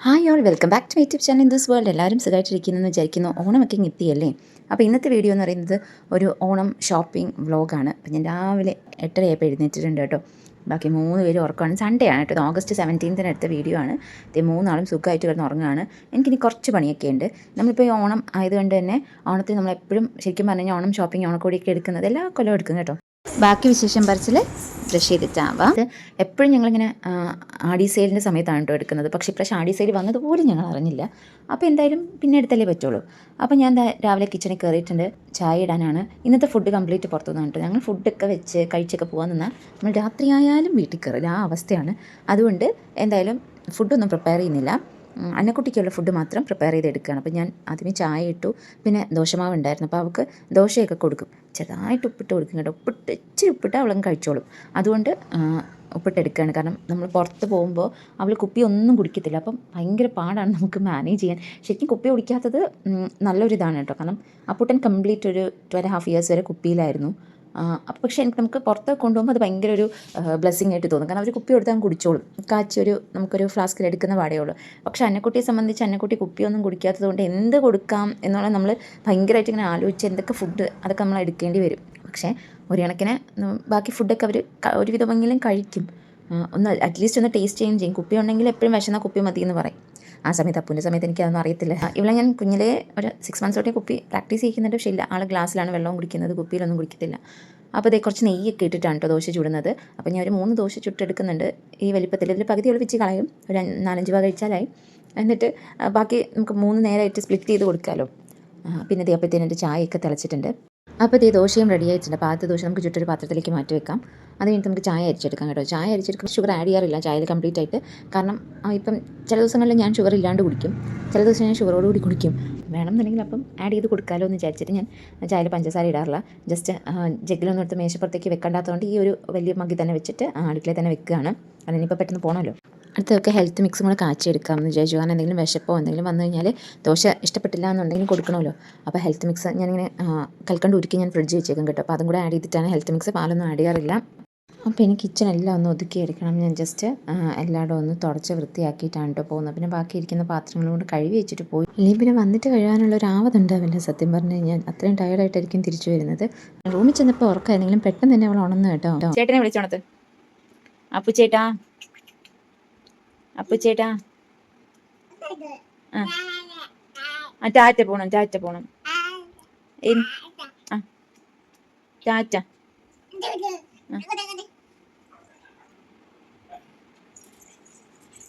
Hi all welcome back to my YouTube channel in this world. എല്ലാവരും സുഖമായിട്ടിരിക്കുന്നതെന്ന് വിചാരിക്കുന്നു. ഓണമൊക്കെ എത്തിയല്ലേ. അപ്പോൾ ഇന്നത്തെ വീഡിയോ എന്ന് പറയുന്നത് ഒരു ഓണം ഷോപ്പിംഗ് വ്ളോഗാണ്. അപ്പോൾ ഞാൻ രാവിലെ 8:30 എഴുന്നേറ്റിട്ടുണ്ട് കേട്ടോ. ബാക്കി 3 പേരും ഉറക്കമാണ്. സൺഡേ ആണ് കേട്ടോ. ഓഗസ്റ്റ് 17 എടുത്ത വീഡിയോ ആണ്. ഇത് 3 സുഖമായിട്ട് കിടന്ന് ഉറങ്ങുകയാണ്. എനിക്കിനി കുറച്ച് പണിയൊക്കെ ഉണ്ട്. നമ്മളിപ്പോൾ ഈ ഓണം ആയതുകൊണ്ട് തന്നെ ഓണത്തിന് നമ്മളെപ്പോഴും ശരിക്കും പറഞ്ഞു കഴിഞ്ഞാൽ ഓണം ഷോപ്പിംഗ് ഓണക്കോടിയൊക്കെ എടുക്കുന്നത് എല്ലാ കൊല്ലവും എടുക്കും കേട്ടോ. ബാക്കി വിശേഷം പറിച്ചിൽ ബ്രഷ് ചെയ്തിട്ടാവാം. അത് എപ്പോഴും ഞങ്ങളിങ്ങനെ ആഡി സെയിലിൻ്റെ സമയത്താണ് കേട്ടോ എടുക്കുന്നത്. പക്ഷേ ഇപ്രാവശ്യം ആഡി സെയിൽ വന്നതുപോലും ഞങ്ങൾ അറിഞ്ഞില്ല. അപ്പോൾ എന്തായാലും പിന്നെ എടുത്തല്ലേ പറ്റുള്ളൂ. അപ്പോൾ ഞാൻ രാവിലെ കിച്ചണിൽ കയറിയിട്ടുണ്ട്. ചായ ഇടാനാണ്. ഇന്നത്തെ ഫുഡ് കംപ്ലീറ്റ് പുറത്തുനിന്നാണ് കേട്ടോ. ഞങ്ങൾ ഫുഡൊക്കെ വെച്ച് കഴിച്ചൊക്കെ പോകാൻ നിന്നാൽ നമ്മൾ രാത്രിയായാലും വീട്ടിൽ കയറില്ല, ആ അവസ്ഥയാണ്. അതുകൊണ്ട് എന്തായാലും ഫുഡൊന്നും പ്രിപ്പയർ ചെയ്യുന്നില്ല. അന്നക്കുട്ടിക്കുള്ള ഫുഡ് മാത്രം പ്രിപ്പയർ ചെയ്തെടുക്കുകയാണ്. അപ്പോൾ ഞാൻ ആദ്യമേ ചായ ഇട്ടു. പിന്നെ ദോശമാവ് ഉണ്ടായിരുന്നു. അപ്പോൾ അവൾക്ക് ദോശയൊക്കെ കൊടുക്കും. ചെറുതായിട്ട് ഉപ്പിട്ട് കൊടുക്കും കേട്ടോ. ഇച്ചിരി ഉപ്പിട്ട് അവളങ്ങ് കഴിച്ചോളും. അതുകൊണ്ട് ഉപ്പിട്ടെടുക്കുകയാണ്. കാരണം നമ്മൾ പുറത്ത് പോകുമ്പോൾ അവൾ കുപ്പി ഒന്നും കുടിക്കത്തില്ല. അപ്പം ഭയങ്കര പാടാണ് നമുക്ക് മാനേജ് ചെയ്യാൻ. ശരിക്കും കുപ്പി കുടിക്കാത്തത് നല്ലൊരിതാണ് കേട്ടോ. കാരണം അപ്പൂട്ടൻ കംപ്ലീറ്റ് ഒരു 2.5 years വരെ കുപ്പിയിലായിരുന്നു. അപ്പോൾ പക്ഷേ നമുക്ക് പുറത്ത് കൊണ്ടുപോകുമ്പോൾ അത് ഭയങ്കര ഒരു ബ്ലെസ്സിങ് ആയിട്ട് തോന്നും. കാരണം അവർ കുപ്പി കൊടുത്താൽ കുടിച്ചോളും. കാച്ചൊരു നമുക്കൊരു ഫ്ലാസ്കിൽ എടുക്കുന്ന പാടേ ഉള്ളൂ. പക്ഷേ അന്നക്കുട്ടിയെ സംബന്ധിച്ച് അന്നക്കുട്ടി കുപ്പിയൊന്നും കുടിക്കാത്തത് കൊണ്ട് എന്ത് കൊടുക്കാം എന്നുള്ളത് നമ്മൾ ഭയങ്കരമായിട്ട് ഇങ്ങനെ ആലോചിച്ച് എന്തൊക്കെ ഫുഡ് അതൊക്കെ നമ്മൾ എടുക്കേണ്ടി വരും. പക്ഷേ ഒരു കണക്കിന് ബാക്കി ഫുഡൊക്കെ അവർ ഒരുവിധമെങ്കിലും കഴിക്കും. ഒന്ന് അറ്റ്ലീസ്റ്റ് ഒന്ന് ടേസ്റ്റ് ചെയ്യും. കുപ്പി ഉണ്ടെങ്കിൽ എപ്പോഴും വിശന്നാൽ കുപ്പി മതി എന്ന് പറയും. ആ സമയത്ത് അപ്പൂൻ്റെ സമയത്ത് എനിക്കതൊന്നും അറിയത്തില്ല. ഇവിടെ ഞാൻ കുഞ്ഞിലെ ഒരു 6 months തൊട്ടേ കുപ്പി പ്രാക്ടീസ് ചെയ്യുന്നുണ്ട്. പക്ഷേ ഇല്ല, ആൾ ഗ്ലാസ്സിലാണ് വെള്ളം കുടിക്കുന്നത്, കുപ്പിയിലൊന്നും കുടിക്കത്തില്ല. അപ്പോൾ അതേ കുറച്ച് നെയ്യൊക്കെ ഇട്ടിട്ടാണ് കേട്ടോ ദോശ ചുടുന്നത്. അപ്പോൾ ഞാൻ ഒരു 3 ദോശ ചുട്ടെടുക്കുന്നുണ്ട് ഈ വലിപ്പത്തിൽ. ഇതിൽ പകുതിയോളം വെച്ച് കളയും, ഒരു 4-5 കഴിച്ചാലായി. എന്നിട്ട് ബാക്കി നമുക്ക് 3 നേരമായിട്ട് സ്പ്ലിറ്റ് ചെയ്ത് കൊടുക്കാമല്ലോ. പിന്നെ അപ്പോഴത്തേനും എൻ്റെ ചായയൊക്കെ തിളച്ചിട്ടുണ്ട്. അപ്പോൾ ദോശയും റെഡി ആയിട്ടുണ്ട്. അപ്പോൾ ആദ്യത്തെ ദോശ നമുക്ക് ചുറ്റൊരു പാത്രത്തിലേക്ക് മാറ്റി വെക്കാം. അത് കഴിഞ്ഞിട്ട് നമുക്ക് ചായ അരിച്ചെടുക്കാം കേട്ടോ. ചായ അരിച്ചെടുക്കുമ്പോൾ ഷുഗർ ആഡ് ചെയ്യാറില്ല ചായയിൽ കംപ്ലീറ്റ് ആയിട്ട്. കാരണം ഇപ്പം ചില ദിവസങ്ങളിൽ ഞാൻ ഷുഗർ ഇല്ലാണ്ട് കുടിക്കും, ചില ദിവസം ഞാൻ ഷുഗറോടുകൂടി കുടിക്കും. വേണമെന്നുണ്ടെങ്കിൽ അപ്പം ആഡ് ചെയ്ത് കൊടുക്കാമല്ലോ എന്ന് വിചാരിച്ചിട്ട് ഞാൻ ചായയിൽ പഞ്ചസാര ഇടാറില്ല. ജസ്റ്റ് ജഗ്ഗിലൊന്നും എടുത്ത് മേശപ്പുറത്തേക്ക് വെക്കേണ്ടാത്തതുകൊണ്ട് ഈ ഒരു വലിയ മഗ്ഗി തന്നെ വെച്ചിട്ട് അടുക്കളയിൽ തന്നെ വെക്കുകയാണ്. അതിനിപ്പോൾ പെട്ടെന്ന് പോകണമല്ലോ. അടുത്തൊക്കെ ഹെൽത്ത് മിക്സും കൂടെ കാച്ചിയെടുക്കാമെന്ന് വിചാരിച്ചു. കാരണം എന്തെങ്കിലും വിശപ്പോ എന്തെങ്കിലും വന്നു കഴിഞ്ഞാൽ ദോശ ഇഷ്ടപ്പെട്ടില്ല എന്നുണ്ടെങ്കിൽ കൊടുക്കണമല്ലോ. അപ്പോൾ ഹെൽത്ത് മിക്സ് ഞാനിങ്ങനെ കൽക്കണ്ട് ഉരുക്കി ഞാൻ ഫ്രിഡ്ജ് വെച്ചേക്കും കേട്ടോ. അപ്പോൾ അതും കൂടെ ആഡ് ചെയ്തിട്ടാണ് ഹെൽത്ത് മിക്സ്. പാലൊന്നും ആഡ് ചെയ്യാറില്ല. അപ്പോൾ എനിക്ക് കിച്ചൺ എല്ലാം ഒന്ന് ഒതുക്കി എടുക്കണം. ഞാൻ ജസ്റ്റ് എല്ലായിടും ഒന്ന് തുടച്ച് വൃത്തിയാക്കിയിട്ടാണ് കേട്ടോ പോകുന്നത്. പിന്നെ ബാക്കി ഇരിക്കുന്ന പാത്രങ്ങളും കൊണ്ട് കഴുകി വെച്ചിട്ട് പോയി. അല്ലെങ്കിൽ പിന്നെ വന്നിട്ട് കഴുകാനുള്ള ഒരു ആവതുണ്ടാവില്ല. സത്യം പറഞ്ഞു കഴിഞ്ഞാൽ അത്രയും ടയർഡായിട്ടായിരിക്കും തിരിച്ചു വരുന്നത്. റൂമിൽ ചെന്നപ്പോൾ ഉറക്കായിരുന്നെങ്കിലും പെട്ടെന്ന് തന്നെ അവൾ ഉണർന്നു കേട്ടോ. ചേട്ടനെ വിളിച്ചോണത്ത്. അപ്പുച്ചേട്ടാ, അപ്പുച്ചേട്ടാ, ടാറ്റ പോണം, ടാറ്റ പോണം. ടാറ്റ.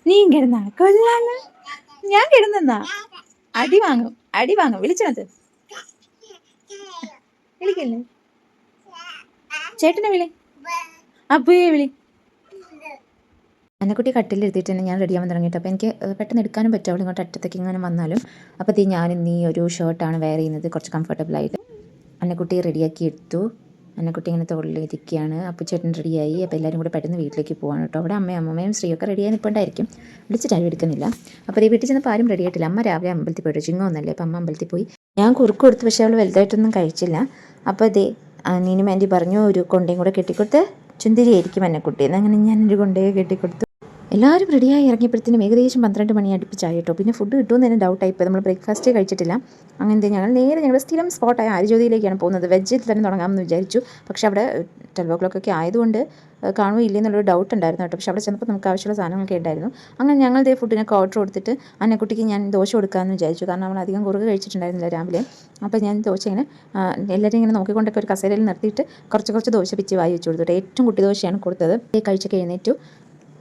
നീ കിടന്നാ കൊല്ലാന്ന്. ഞാൻ കിടന്നാ അടി വാങ്ങും, അടി വാങ്ങും. വിളിച്ചത് വിളിക്കല്ലേ, ചേട്ടനെ വിളി, അപ്പുയെ വിളി. അന്നക്കുട്ടി കട്ടിലെടുത്തിട്ട് തന്നെ ഞാൻ റെഡിയാവാൻ തുടങ്ങിയിട്ട്. അപ്പോൾ എനിക്ക് പെട്ടെന്ന് എടുക്കാനും പറ്റും. അവൾ ഇങ്ങോട്ട് അറ്റത്തേക്ക് ഇങ്ങനെ വന്നാലും. അപ്പോൾ ഞാൻ ഇന്ന് ഈ ഒരു ഷർട്ടാണ് വെയർ ചെയ്യുന്നത്, കുറച്ച് കംഫർട്ടബിളായിട്ട്. അന്നക്കുട്ടി റെഡിയാക്കി എടുത്തു. അന്നക്കുട്ടി ഇങ്ങനെ തൊഴിലിരിക്കുകയാണ്. അപ്പോൾ ചേട്ടൻ റെഡിയായി. അപ്പോൾ എല്ലാവരും കൂടെ പെട്ടെന്ന് വീട്ടിലേക്ക് പോകാൻ കേട്ടോ. അവിടെ അമ്മയും ശ്രീയൊക്കെ റെഡിയായി നിൽപ്പുണ്ടായിരിക്കും. വിളിച്ചിട്ട് ആരും എടുക്കുന്നില്ല. അപ്പോൾ ഈ വീട്ടിൽ ചെന്നപ്പോൾ ആരും റെഡി ആയിട്ടില്ല. അമ്മ രാവിലെ അമ്പലത്തിൽ പോയിട്ട് ചിങ്ങമൊന്നല്ലേ, അപ്പോൾ അമ്മ അമ്പലത്തിൽ പോയി. ഞാൻ കുറുക്ക് കൊടുത്തു, പക്ഷേ അവൾ വലുതായിട്ടൊന്നും കഴിച്ചില്ല. അപ്പോൾ നീനും ആൻറ്റി പറഞ്ഞു ഒരു കൊണ്ടയും കൂടെ കെട്ടിക്കൊടുത്ത് ചുന്തിരിയായിരിക്കും അന്നക്കുട്ടി. എന്നങ്ങനെ ഞാനൊരു കൊണ്ടയെ കെട്ടിക്കൊടുത്തു. എല്ലാവരും റെഡിയായി ഇറങ്ങിയപ്പോഴത്തേനും ഏകദേശം 12 മണി അടുപ്പിച്ചായി കേട്ടോ. പിന്നെ ഫുഡ് കിട്ടുമെന്ന് തന്നെ ഡൗട്ടായിപ്പോൾ. നമ്മൾ ബ്രേക്ക്ഫാസ്റ്റ് കഴിച്ചിട്ടില്ല. അങ്ങനത്തെ ഞങ്ങളുടെ സ്ഥിരം സ്പോട്ടായ ആര്യജ്യോതിയിലേക്കാണ് പോകുന്നത്. വെജ്ജിൽ തന്നെ തുടങ്ങാമെന്ന് വിചാരിച്ചു. പക്ഷേ അവിടെ 12 o'clock ഒക്കെ ആയതുകൊണ്ട് കാണുമോ ഇല്ലേ എന്നുള്ളൊരു ഡൗട്ട് ഉണ്ടായിരുന്നു കേട്ടോ. പക്ഷേ അവിടെ ചെന്നപ്പോൾ നമുക്ക് ആവശ്യമുള്ള സാധനങ്ങളൊക്കെ ഉണ്ടായിരുന്നു. അങ്ങനെ ഞങ്ങളുടെ ഫുഡിനൊക്കെ ഓർഡർ കൊടുത്തിട്ട് അന്നക്കുട്ടിക്ക് ഞാൻ ദോശ കൊടുക്കാമെന്ന് വിചാരിച്ചു. കാരണം അവൾ അധികം കുറുക്ക് കഴിച്ചിട്ടുണ്ടായിരുന്നില്ല രാവിലെ. അപ്പോൾ ഞാൻ ദോശ ഇങ്ങനെ എല്ലാവരും ഇങ്ങനെ നോക്കിക്കൊണ്ടൊക്കെ ഒരു കസേരയിൽ നിർത്തിയിട്ട് കുറച്ച് ദോശ പിച്ച് വായി വെച്ച് കൊടുത്തിട്ട് ഏറ്റവും കുട്ടി ദോശയാണ് കൊടുത്തത്. കഴിച്ചൊക്കെ എഴുന്നേറ്റു.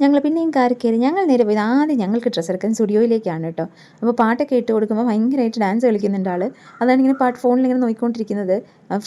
ഞങ്ങൾ പിന്നെയും കാറി കയറി. ഞങ്ങൾ നേരെ പോയത് ആദ്യം ഞങ്ങൾക്ക് ഡ്രസ്സ് എടുക്കാൻ സ്റ്റുഡിയോയിലേക്കാണ് കേട്ടോ. അപ്പോൾ പാട്ടൊക്കെ ഇട്ട് കൊടുക്കുമ്പോൾ ഭയങ്കരമായിട്ട് ഡാൻസ് കളിക്കുന്നുണ്ട് ആൾ. അതാണ് ഇങ്ങനെ ഫോണിലിങ്ങനെ നോക്കിക്കൊണ്ടിരിക്കുന്നത്.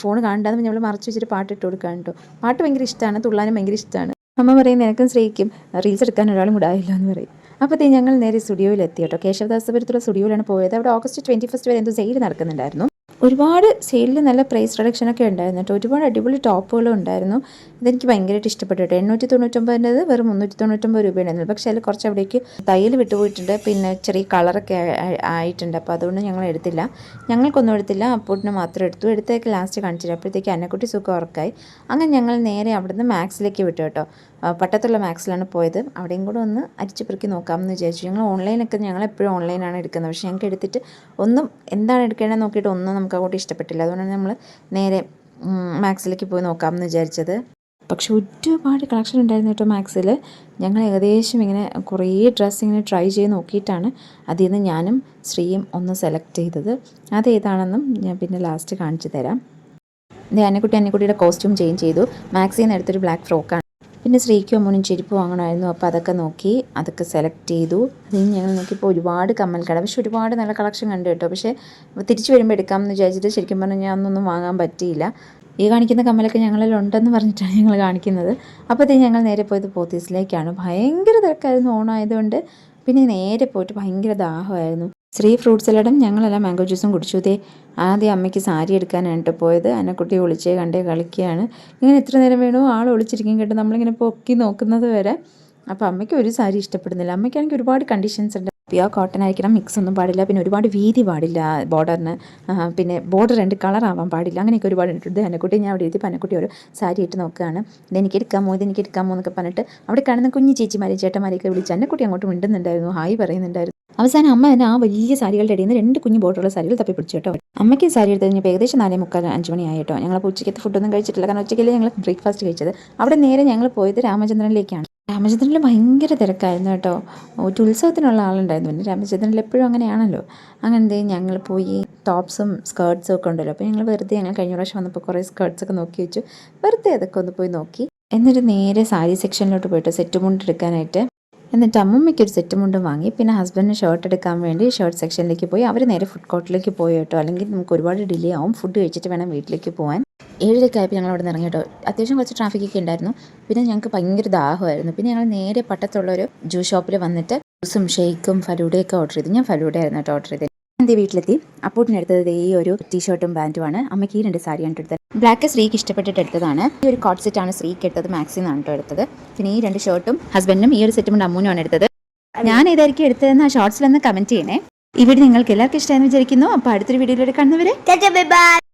ഫോൺ കാണണ്ടാന്ന് നമ്മൾ മറച്ച് വെച്ചിട്ട് പാട്ട് ഇട്ട് കൊടുക്കുകയാണ് കേട്ടോ. പാട്ട് ഭയങ്കര ഇഷ്ടമാണ്, തുള്ളാനും ഭയങ്കര ഇഷ്ടമാണ്. അമ്മ പറയും നിനക്കും ശ്രീക്കും റീൽസ് എടുക്കാൻ ഒരാളും കൂടെ ആയില്ല എന്ന് പറയും. അപ്പോൾ ഞങ്ങൾ നേരെ സ്റ്റുഡിയോയിലെത്തി കേട്ടോ. കേശവദാസപുരത്തുള്ള സ്റ്റുഡിയോയിലാണ് പോയത്. അവിടെ ഓഗസ്റ്റ് 21 വരെ എന്തോ സെയിൽ നടക്കുന്നുണ്ടായിരുന്നു. ഒരുപാട് സെയിലിൽ നല്ല പ്രൈസ് റിഡക്ഷനൊക്കെ ഉണ്ടായിരുന്നു കേട്ടോ. ഒരുപാട് അടിപൊളി ടോപ്പുകളും ഉണ്ടായിരുന്നു. ഇതെനിക്ക് ഭയങ്കരമായിട്ട് ഇഷ്ടപ്പെട്ടു കേട്ടോ. 899 വെറും 399 രൂപയുണ്ടായിരുന്നു. പക്ഷേ അതിൽ കുറച്ച് അവിടേക്ക് തയ്യൽ വിട്ടുപോയിട്ടുണ്ട്. പിന്നെ ചെറിയ കളറൊക്കെ ആയിട്ടുണ്ട്. അപ്പോൾ അതുകൊണ്ട് ഞങ്ങൾ എടുത്തില്ല. ഞങ്ങൾക്കൊന്നും എടുത്തില്ല, അപ്പോട്ടിന് മാത്രം എടുത്തു. എടുത്തേക്ക് ലാസ്റ്റ് കാണിച്ചില്ല. അപ്പോഴത്തേക്ക് അന്നക്കുട്ടി സുഖം ഉറക്കായി. അങ്ങനെ ഞങ്ങൾ നേരെ അവിടുന്ന് മാക്സിലേക്ക് വിട്ടു കേട്ടോ. പട്ടത്തുള്ള മാക്സിലാണ് പോയത്. അവിടെയും കൂടെ ഒന്ന് അരിച്ചു പെറുക്കി നോക്കാമെന്ന് വിചാരിച്ചു. ഞങ്ങൾ എപ്പോഴും ഓൺലൈനാണ് എടുക്കുന്നത്. പക്ഷേ ഞങ്ങൾക്ക് എടുത്തിട്ട് ഒന്നും എന്താണ് എടുക്കേണ്ടത് നോക്കിയിട്ട് ഒന്നും നമുക്ക് അങ്ങോട്ട് ഇഷ്ടപ്പെട്ടില്ല. അതുകൊണ്ടാണ് നമ്മൾ നേരെ മാക്സിലേക്ക് പോയി നോക്കാമെന്ന് വിചാരിച്ചത്. പക്ഷെ ഒരുപാട് കളക്ഷൻ ഉണ്ടായിരുന്നു കേട്ടോ മാക്സിൽ. ഞങ്ങൾ ഏകദേശം ഇങ്ങനെ കുറേ ഡ്രസ്സ് ഇങ്ങനെ ട്രൈ ചെയ്ത് നോക്കിയിട്ടാണ് അതിൽ നിന്ന് ഞാനും ശ്രീയും ഒന്ന് സെലക്ട് ചെയ്തത്. അതേതാണെന്നും ഞാൻ പിന്നെ ലാസ്റ്റ് കാണിച്ചു തരാം. ഇത് അന്നക്കുട്ടിയുടെ കോസ്റ്റ്യൂം ചേഞ്ച് ചെയ്തു. മാക്സിൽ നിന്ന് എടുത്തൊരു ബ്ലാക്ക് ഫ്രോക്കാണ്. പിന്നെ ശ്രീക്കും അമ്മൂനും ചെരുപ്പ് വാങ്ങണമായിരുന്നു. അപ്പോൾ അതൊക്കെ നോക്കി അതൊക്കെ സെലക്ട് ചെയ്തു. അതിന് ഞങ്ങൾ നോക്കിയപ്പോൾ ഒരുപാട് കമ്മൽ കട, പക്ഷേ ഒരുപാട് നല്ല കളക്ഷൻ കണ്ടു കേട്ടോ. പക്ഷേ തിരിച്ച് വരുമ്പോൾ എടുക്കാമെന്ന് വിചാരിച്ചിട്ട് ശരിക്കും പറഞ്ഞാൽ ഞാൻ ഒന്നും വാങ്ങാൻ പറ്റിയില്ല. ഈ കാണിക്കുന്ന കമ്മലൊക്കെ ഞങ്ങളിൽ ഉണ്ടെന്ന് പറഞ്ഞിട്ടാണ് ഞങ്ങൾ കാണിക്കുന്നത്. അപ്പോഴത്തേക്ക് ഞങ്ങൾ നേരെ പോയത് പോത്തീസിലേക്കാണ്. ഭയങ്കര തിരക്കായിരുന്നു ഓണമായതുകൊണ്ട്. പിന്നെ നേരെ പോയിട്ട് ഭയങ്കര ദാഹമായിരുന്നു. ശ്രീ ഫ്രൂട്ട് സലാഡും ഞങ്ങളെല്ലാം മാംഗോ ജ്യൂസും കുടിച്ചു. ആദ്യം അമ്മയ്ക്ക് സാരി എടുക്കാനായിട്ട് പോയത്. അന്നക്കുട്ടി ഒളിച്ചേ കണ്ടേ കളിക്കുകയാണ്. ഇങ്ങനെ എത്ര നേരം വേണോ ആൾ ഒളിച്ചിരിക്കും കേട്ടോ, നമ്മളിങ്ങനെ പൊക്കി നോക്കുന്നത് വരെ. അപ്പോൾ അമ്മയ്ക്ക് ഒരു സാരി ഇഷ്ടപ്പെടുന്നില്ല. അമ്മയ്ക്കാണെങ്കിൽ ഒരുപാട് കണ്ടീഷൻസ് ഉണ്ട്. പ്യുവർ കോട്ടൺ ആയിരിക്കണം, മിക്സ് ഒന്നും പാടില്ല, പിന്നെ ഒരുപാട് വീതി പാടില്ല ബോർഡറിന്, പിന്നെ ബോർഡർ 2 കളർ ആവാൻ പാടില്ല, അങ്ങനെയൊക്കെ ഒരുപാട് ഇട്ടിട്ട് അന്നക്കുട്ടി ഞാൻ അവിടെ എഴുതി പന്നക്കുട്ടി ഒരു സാരി ഇട്ട് നോക്കുകയാണ്. ഇതെനിക്ക് എടുക്കാമോ എന്നൊക്കെ പറഞ്ഞിട്ട് അവിടെ കാണുന്ന കുഞ്ഞു ചേച്ചിമാരെയും ചേട്ടന്മാരെയൊക്കെ വിളിച്ച് അന്നക്കുട്ടി അങ്ങോട്ട് മിണ്ടുന്നുണ്ടായിരുന്നു, ഹായ് പറയുന്നുണ്ടായിരുന്നു. അവസാനം അമ്മ തന്നെ ആ വലിയ സാരികളുടെ ഇടയിൽ നിന്ന് 2 കുഞ്ഞു ബോർഡറുള്ള സാരികൾ തപ്പി പിടിച്ചു കേട്ടോ. അമ്മയ്ക്ക് സാരി എടുത്ത് കഴിഞ്ഞപ്പോൾ ഏകദേശം 4:45-5 മണിയായി കേട്ടോ. ഞങ്ങൾ ഉച്ചയ്ക്കത്തെ ഫുഡൊന്നും കഴിച്ചിട്ടില്ല, കാരണം ഉച്ചയ്ക്കല്ലേ ഞങ്ങൾ ബ്രേക്ക്ഫാസ്റ്റ് കഴിച്ചത്. അവിടെ നേരെ ഞങ്ങൾ പോയത് രാമചന്ദ്രനിലേക്കാണ്. രാമചന്ദ്രനിൽ ഭയങ്കര തിരക്കായിരുന്നു കേട്ടോ. ഒരു ഉത്സവത്തിനുള്ള ആളുണ്ടായിരുന്നു. പിന്നെ രാമചന്ദ്രനിൽ എപ്പോഴും അങ്ങനെയാണല്ലോ. അങ്ങനത്തെ ഞങ്ങൾ പോയി ടോപ്സും സ്കേർട്സും ഒക്കെ ഉണ്ടല്ലോ. അപ്പോൾ ഞങ്ങൾ കഴിഞ്ഞ പ്രാവശ്യം വന്നപ്പോൾ കുറേ സ്കേർട്സൊക്കെ നോക്കി വെച്ചു. വെറുതെ അതൊക്കെ ഒന്ന് പോയി നോക്കി. എന്നിട്ട് നേരെ സാരി സെക്ഷനിലോട്ട് പോയിട്ട് സെറ്റ് മുണ്ട് എടുക്കാനായിട്ട്. എന്നിട്ട് അമ്മമ്മയ്ക്ക് ഒരു സെറ്റ് മുണ്ടും വാങ്ങി. പിന്നെ ഹസ്ബൻഡിന് ഷർട്ട് എടുക്കാൻ വേണ്ടി ഷർട്ട് സെക്ഷനിലേക്ക് പോയി. അവർ നേരെ ഫുഡ് കോർട്ടിലേക്ക് പോയി കേട്ടോ. അല്ലെങ്കിൽ നമുക്ക് ഒരുപാട് ഡിലേ ആവും. ഫുഡ് കഴിച്ചിട്ട് വേണം വീട്ടിലേക്ക് പോകാൻ. 7:00 ആയപ്പോൾ ഞങ്ങൾ അവിടെ നിന്ന് ഇറങ്ങി കേട്ടോ. അത്യാവശ്യം കുറച്ച് ട്രാഫിക്കൊക്കെ ഉണ്ടായിരുന്നു. പിന്നെ ഞങ്ങൾക്ക് ഭയങ്കര ദാഹമായിരുന്നു. പിന്നെ ഞങ്ങൾ നേരെ പട്ടത്തുള്ളൊരു ജ്യൂസ് ഷോപ്പിൽ വന്നിട്ട് ജ്യൂസും ഷേക്കും ഫലൂഡയൊക്കെ ഓർഡർ ചെയ്തു. ഞാൻ ഫലൂഡയായിരുന്നു കേട്ടോ ഓർഡർ ചെയ്തത്. എൻ്റെ വീട്ടിലെത്തി. അപ്പോട്ടിനെടുത്തത് ഈ ഒരു ടീഷർട്ടും പാൻറ്റുമാണ്. അമ്മയ്ക്ക് ഈ 2 സാരിയാണ് എടുത്തത്. ബ്ലാക്ക് ശ്രീക്ക് ഇഷ്ടപ്പെട്ടിട്ട് എടുത്തതാണ്. ഈ ഒരു കോട്ട് സെറ്റാണ് ശ്രീക്ക് എടുത്തത്, മാക്സിന്നാണ് കേട്ടോ എടുത്തത്. പിന്നെ ഈ 2 ഷർട്ടും ഹസ്ബൻഡിനും ഈ ഒരു സെറ്റും കൊണ്ട് അമ്മൂനുമാണ് എടുത്തത്. ഞാൻ ഏതായിരിക്കും എടുത്തതെന്ന് ആ ഷോർട്സിലൊന്ന് കമൻറ്റ് ചെയ്യണേ. ഈ വീഡിയോ നിങ്ങൾക്ക് എല്ലാവർക്കും ഇഷ്ടമായെന്ന് വിചാരിക്കുന്നു. അപ്പോൾ അടുത്തൊരു വീഡിയോയിലൂടെ കാണുന്നവരെ